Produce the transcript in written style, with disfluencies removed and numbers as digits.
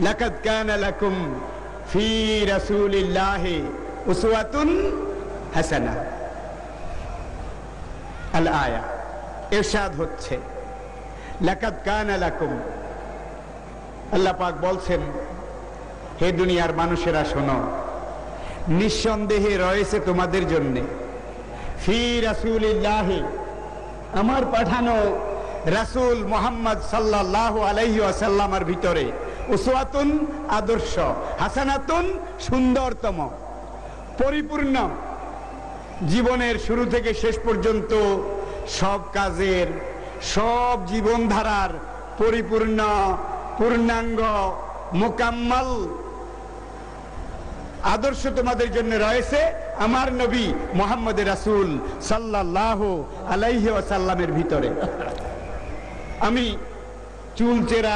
লাকাদ কানা লাকুম ফি রাসূলিল্লাহি উসওয়াতুন হাসানাহ। আল আয়া ইরশাদ হচ্ছে লাকাদ কানা লাকুম, আল্লাহ পাক বলছেন হে দুনিয়ার মানুষেরা শোনো, নিঃসন্দেহে রয়েছে তোমাদের জন্য ফি রাসূলিল্লাহি, আমার পাঠানো রাসূল মুহাম্মদ সাল্লাল্লাহু আলাইহি ওয়াসাল্লামের ভিতরে উসওয়াতুন আদর্শ, হাসানাতুন সুন্দরতম, পরিপূর্ণ, জীবনের শুরু থেকে শেষ পর্যন্ত সব কাজের, সব জীবনধারার পরিপূর্ণ, পূর্ণাঙ্গ, মোকাম্মল আদর্শ তোমাদের জন্য রয়েছে আমার নবী মুহাম্মদ রাসূল সাল্লাল্লাহু আলাইহি ওয়াসাল্লামের ভিতরে। আমি চুলচেরা